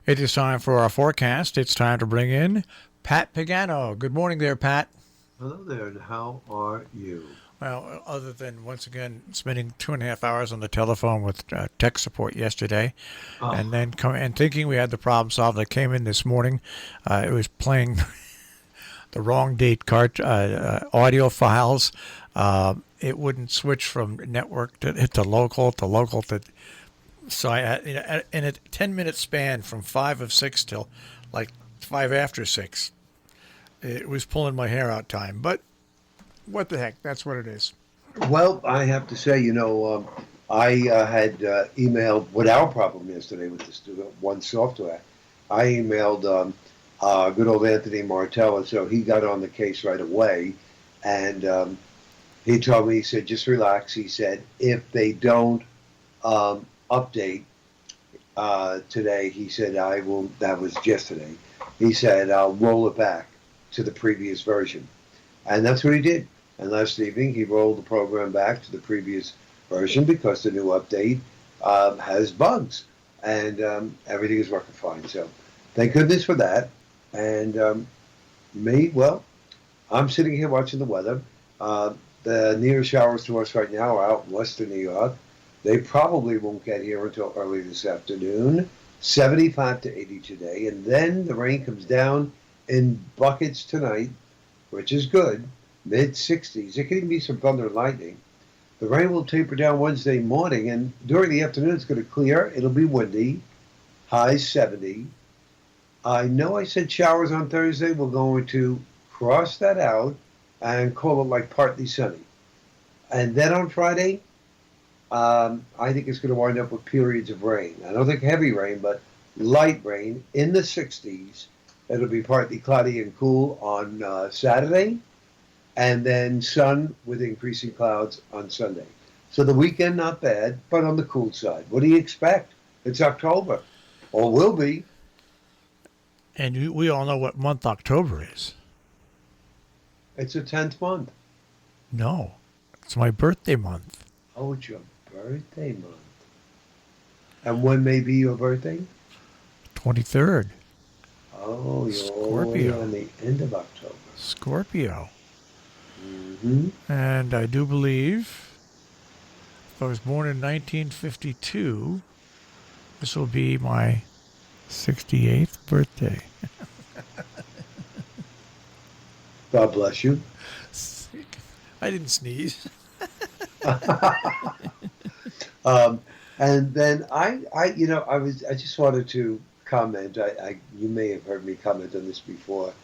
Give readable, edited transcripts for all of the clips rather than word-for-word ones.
It is time for our forecast. It's time to bring in Pat Pagano. Good morning there, Pat. Hello there, and how are you? Well, other than once again spending 2.5 hours on the telephone with tech support yesterday, and Oh, then and thinking we had the problem solved, I came in this morning. It was playing the wrong date card audio files. It wouldn't switch from network to local to. So in a 10-minute span from 5 of 6 till like 5 after 6, it was pulling my hair out time. But what the heck? That's what it is. well, I have to say, I had emailed what our problem yesterday with this one software. I emailed good old Anthony Martella, so he got on the case right away, and he told me, he said, just relax. He said, if they don't update today, he said, I will, that was yesterday, he said, I'll roll it back to the previous version. And that's what he did. And last evening, he rolled the program back to the previous version because the new update has bugs. And everything is working fine. So thank goodness for that. And well, I'm sitting here watching the weather. The nearest showers to us right now are out in western New York. They probably won't get here until early this afternoon. 75 to 80 today. And then the rain comes down in buckets tonight, which is good. Mid 60s. There can even be some thunder and lightning. The rain will taper down Wednesday morning, and during the afternoon it's going to clear. It'll be windy. High 70. I know I said showers on Thursday. We're going to cross that out and call it like partly sunny. And then on Friday, I think it's going to wind up with periods of rain. I don't think heavy rain, but light rain in the 60s. It'll be partly cloudy and cool on Saturday, and then sun with increasing clouds on Sunday. So the weekend, not bad, but on the cool side. What do you expect? It's October, or will be. And we all know what month October is. It's the 10th month. No, it's my birthday month. Oh, it's your birthday month. And when may be your birthday? 23rd. Oh, you're already Scorpio. on the end of October. Scorpio. Mm-hmm. And I do believe if I was born in 1952, this will be my 68th birthday. God bless you. I didn't sneeze. um, and then I just wanted to comment. You may have heard me comment on this before.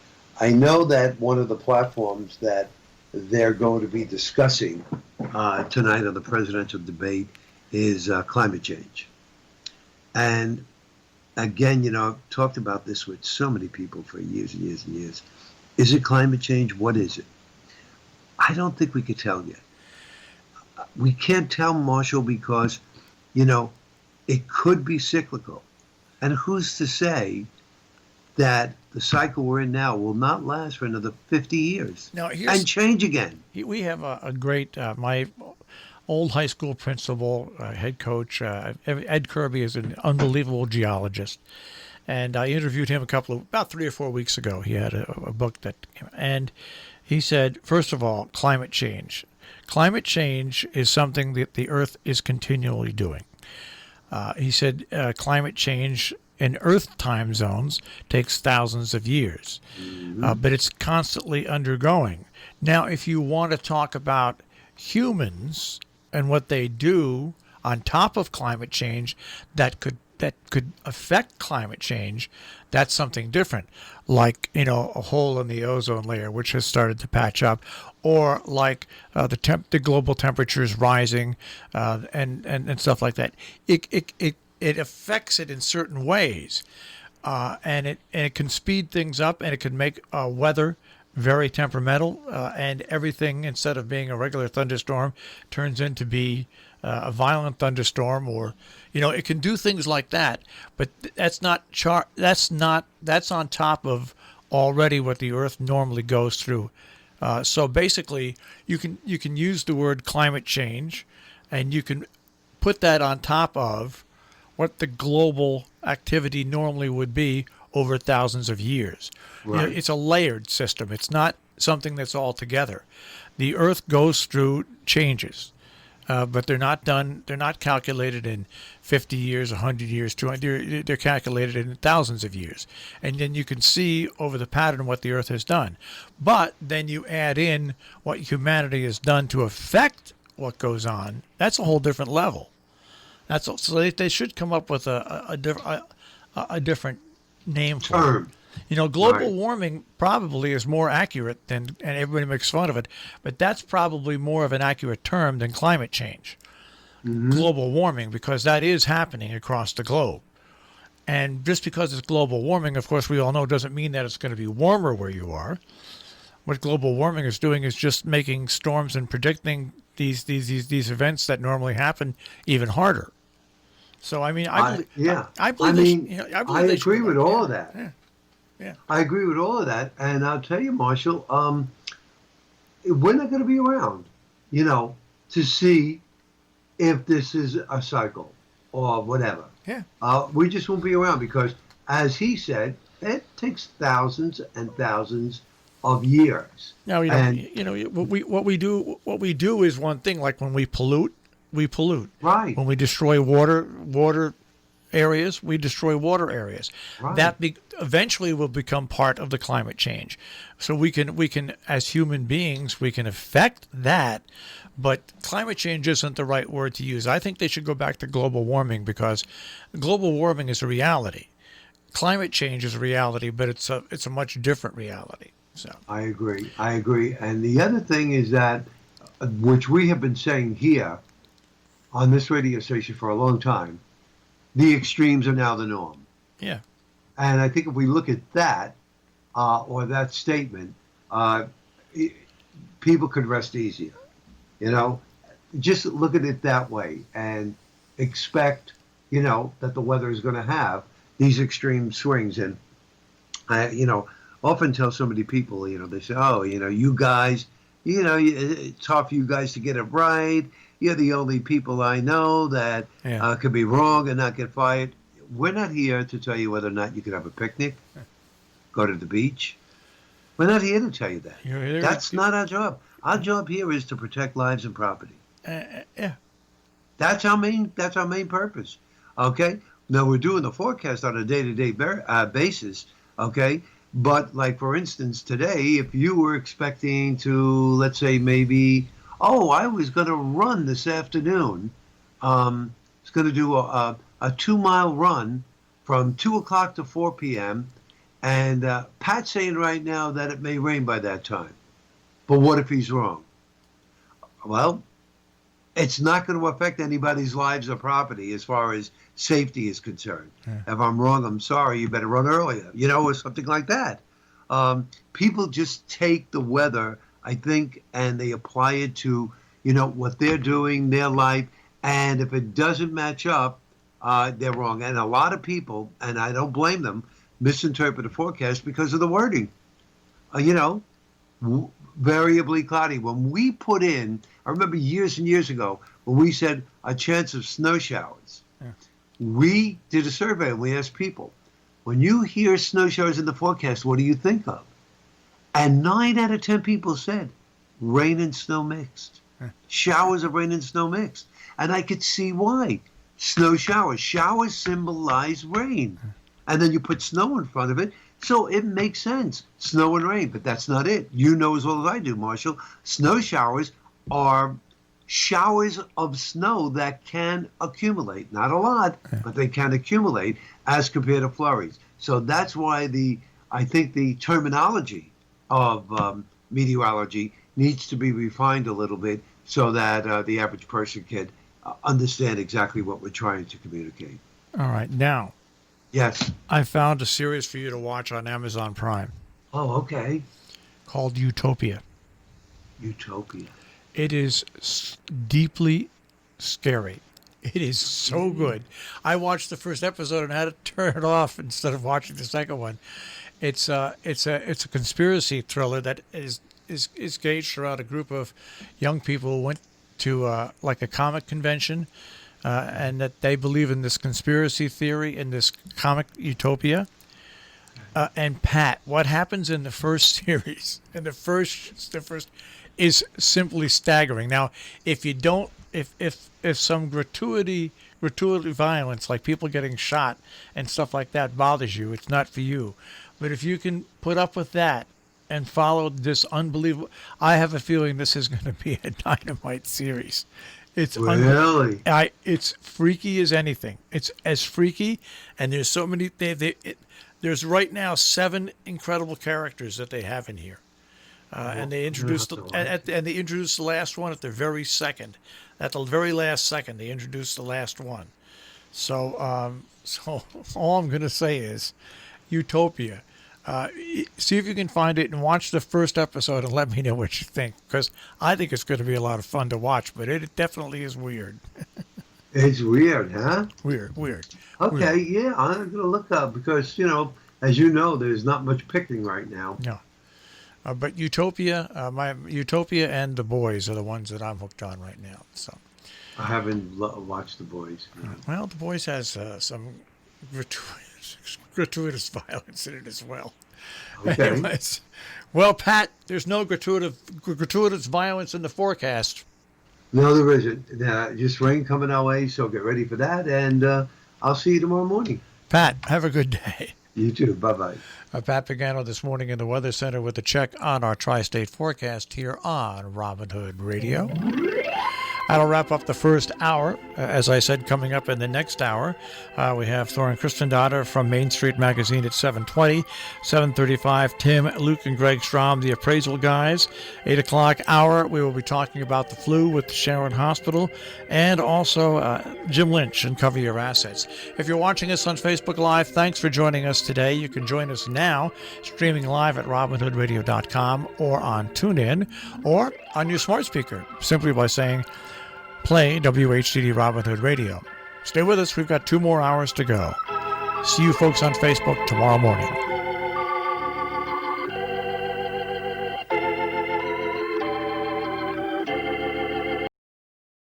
I know that one of the platforms that they're going to be discussing tonight on the presidential debate is climate change. And again, I've talked about this with so many people for years and years and years. Is it climate change? What is it? I don't think we could tell yet. We can't tell, Marshall, because, it could be cyclical. And who's to say that the cycle we're in now will not last for another 50 years Now, and change again? we have a great, my old high school principal, head coach, Ed Kirby is an unbelievable geologist. And I interviewed him about 3 or 4 weeks ago. He had a book that came, and he said, first of all, climate change. Climate change is something that the Earth is continually doing. He said climate change in Earth time zones takes thousands of years, but it's constantly undergoing. Now, if you want to talk about humans and what they do on top of climate change that could affect climate change, that's something different. Like, a hole in the ozone layer, which has started to patch up, or like the global temperatures rising, and stuff like that. It affects it in certain ways, and it can speed things up, and it can make weather very temperamental, and everything, instead of being a regular thunderstorm, turns into be a violent thunderstorm, or it can do things like that. But that's on top of already what the Earth normally goes through. So basically, you can use the word climate change, and you can put that on top of what the global activity normally would be over thousands of years. Right. It's a layered system. It's not something that's all together. The Earth goes through changes, but they're not done. They're not calculated in 50 years, 100 years, 200. They're calculated in thousands of years, and then you can see over the pattern what the Earth has done. But then you add in what humanity has done to affect what goes on. That's a whole different level. So they should come up with a different name for it. Term. Global Right. warming probably is more accurate than, and everybody makes fun of it, but that's probably more of an accurate term than climate change. Global warming, because that is happening across the globe. And just because it's global warming, of course, we all know doesn't mean that it's going to be warmer where you are. What global warming is doing is just making storms and predicting these events that normally happen even harder. So I mean, I believe, yeah. I believe, I believe I they should agree go with back. all Yeah, of that. Yeah. Yeah. I agree with all of that, and I'll tell you, Marshall, we're not going to be around, to see if this is a cycle or whatever. Yeah. We just won't be around because, as he said, it takes thousands and thousands of years. Now what we do is one thing. Like when we pollute, we pollute. Right. When we destroy water areas, we destroy water areas. Right. That eventually will become part of the climate change. So we can, as human beings, we can affect that. But climate change isn't the right word to use. I think they should go back to global warming because global warming is a reality. Climate change is a reality, but it's a much different reality. So I agree. And the other thing is that, which we have been saying here on this radio station for a long time, the extremes are now the norm. yeah. And I think if we look at that, or that statement, people could rest easier. Just look at it that way and expect, that the weather is going to have these extreme swings. And I, often tell so many people, they say, oh, you guys, it's hard for you guys to get it right. You're the only people I know that could be wrong and not get fired. We're not here to tell you whether or not you could have a picnic, go to the beach. We're not here to tell you that. That's not our job. Our job here is to protect lives and property. Yeah. That's our main purpose. Okay. Now we're doing the forecast on a day-to-day basis. Okay. But like for instance, today, if you were expecting to, let's say maybe, I was going to run this afternoon. It's going to do a 2-mile run from 2 o'clock to 4 p.m. And Pat's saying right now that it may rain by that time. But what if he's wrong? Well, it's not going to affect anybody's lives or property as far as safety is concerned. Yeah. If I'm wrong, I'm sorry. You better run earlier, or something like that. People just take the weather, I think, and they apply it to, what they're doing, their life. And if it doesn't match up, they're wrong. And a lot of people, and I don't blame them, misinterpret the forecast because of the wording. Variably cloudy. When we put in, I remember years and years ago, when we said a chance of snow showers, we did a survey and we asked people, when you hear snow showers in the forecast, what do you think of? And 9 out of 10 people said rain and snow mixed. Showers of rain and snow mixed. And I could see why. Snow showers. Showers symbolize rain. And then you put snow in front of it. So it makes sense. Snow and rain. But that's not it. You know as well as I do, Marshall. Snow showers are showers of snow that can accumulate. Not a lot, but they can accumulate as compared to flurries. So that's why I think the terminology of meteorology needs to be refined a little bit so that the average person can understand exactly what we're trying to communicate. All right. Now, yes, I found a series for you to watch on Amazon Prime. Oh, okay. Called Utopia. Utopia. It is deeply scary. It is so good. I watched the first episode and had to turn it off instead of watching the second one. It's a conspiracy thriller that is gauged around a group of young people who went to like a comic convention and that they believe in this conspiracy theory, in this comic utopia. And Pat, what happens in the first series, the first is simply staggering. Now, if you don't, if some gratuity violence, like people getting shot and stuff like that, bothers you, it's not for you. But if you can put up with that and follow this unbelievable, I have a feeling this is going to be a dynamite series. It's really, it's freaky as anything. It's as freaky, and there's so many. There's right now 7 incredible characters that they have in here, and they introduced and they introduced the last one at the very last second. They introduced the last one. So all I'm going to say is, Utopia. See if you can find it and watch the first episode and let me know what you think, because I think it's going to be a lot of fun to watch, but it definitely is weird. It's weird, huh? Weird. Okay, weird. yeah, I'm going to look up because, as you know, there's not much picking right now. No. But Utopia, Utopia and The Boys are the ones that I'm hooked on right now. So I haven't watched The Boys. No. Well, The Boys has some gratuitous violence in it as well. Okay. Anyways, well, Pat, there's no gratuitous violence in the forecast. No, there isn't. Just rain coming our way, so get ready for that. And I'll see you tomorrow morning. Pat, have a good day. You too. Bye-bye. Pat Pagano this morning in the Weather Center with a check on our tri-state forecast here on Robin Hood Radio. That'll wrap up the first hour. As I said, coming up in the next hour, we have Thorin Christendotter from Main Street Magazine at 7:20, 7:35, Tim, Luke, and Greg Strom, the appraisal guys. 8 o'clock hour, we will be talking about the flu with Sharon Hospital, and also Jim Lynch and Cover Your Assets. If you're watching us on Facebook Live, thanks for joining us today. You can join us now, streaming live at robinhoodradio.com or on TuneIn or on your smart speaker, simply by saying, play WHCD Robin Hood Radio. Stay with us. We've got 2 more hours to go. See you folks on Facebook tomorrow morning.